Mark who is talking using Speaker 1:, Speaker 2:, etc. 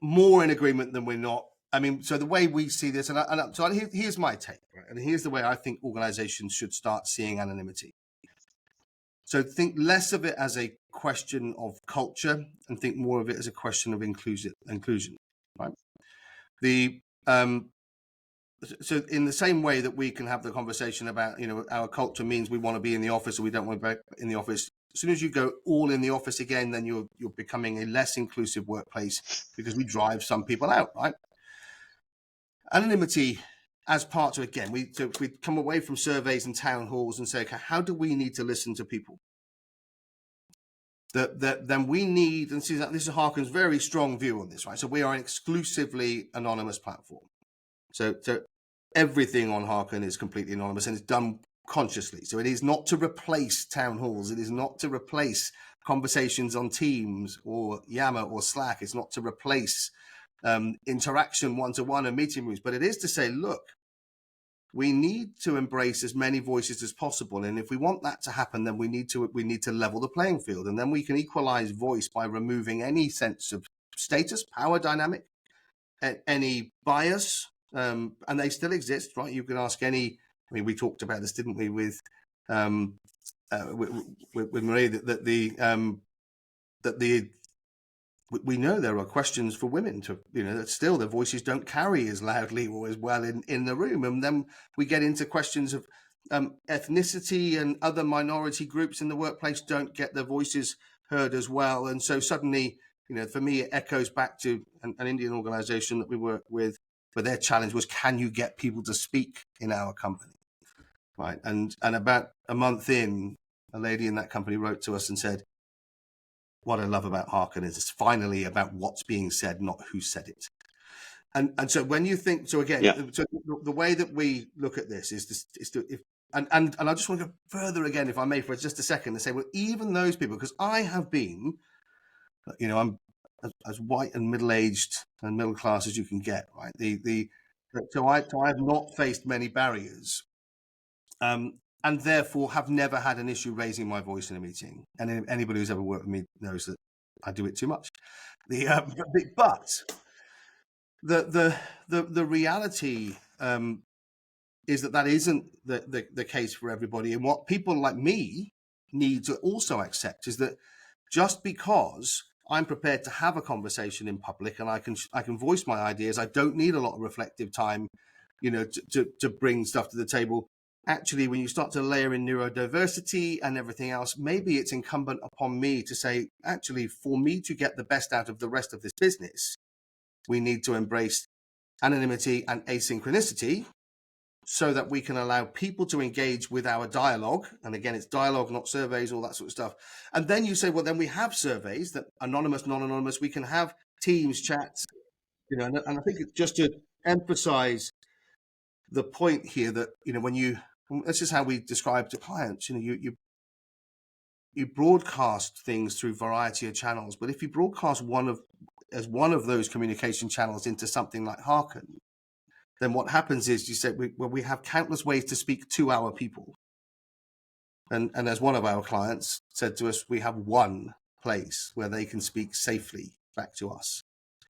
Speaker 1: more in agreement than we're not. I mean, so the way we see this, so here's my take, right? And here's the way I think organizations should start seeing anonymity. So think less of it as a question of culture and think more of it as a question of inclusion, right? So in the same way that we can have the conversation about, our culture means we want to be in the office or we don't want to be in the office. As soon as you go all in the office again, then you're becoming a less inclusive workplace because we drive some people out, right? Anonymity as part of, again, we come away from surveys and town halls and say, okay, how do we need to listen to people? Then we need, and see that this is Harkn's very strong view on this, right? So we are an exclusively anonymous platform. So everything on Harkn is completely anonymous and it's done consciously. So it is not to replace town halls. It is not to replace conversations on Teams or Yammer or Slack. It's not to replace interaction one-to-one and meeting rooms, but it is to say, look, we need to embrace as many voices as possible. And if we want that to happen, then we need to level the playing field. And then we can equalize voice by removing any sense of status, power dynamic, any bias, and they still exist, right? You can ask any, I mean, we talked about this, didn't we, with Marie, we know there are questions for women to, that still their voices don't carry as loudly or as well in the room. And then we get into questions of ethnicity, and other minority groups in the workplace don't get their voices heard as well. And so suddenly, for me, it echoes back to an Indian organization that we work with, where their challenge was, can you get people to speak in our company? Right. And about a month in, a lady in that company wrote to us and said, what I love about Harkn is it's finally about what's being said, not who said it. And so when you think, so again, so the way that we look at this is and I just want to go further again, if I may, for just a second, and say, well, even those people, because I have been, I'm as white and middle-aged and middle class as you can get, right? So I have not faced many barriers. And therefore have never had an issue raising my voice in a meeting. And anybody who's ever worked with me knows that I do it too much. But the reality is that isn't the case for everybody. And what people like me need to also accept is that just because I'm prepared to have a conversation in public and I can voice my ideas, I don't need a lot of reflective time, to bring stuff to the table. Actually, when you start to layer in neurodiversity and everything else, maybe it's incumbent upon me to say, actually, for me to get the best out of the rest of this business, we need to embrace anonymity and asynchronicity so that we can allow people to engage with our dialogue. And again, it's dialogue, not surveys, all that sort of stuff. And then you say, well, then we have surveys that anonymous, non-anonymous, we can have Teams chats, and I think it's just to emphasize the point here that, this is how we describe to clients, you broadcast things through variety of channels, but if you broadcast one of those communication channels into something like Harkn, then what happens is you say, we have countless ways to speak to our people. And as one of our clients said to us, we have one place where they can speak safely back to us.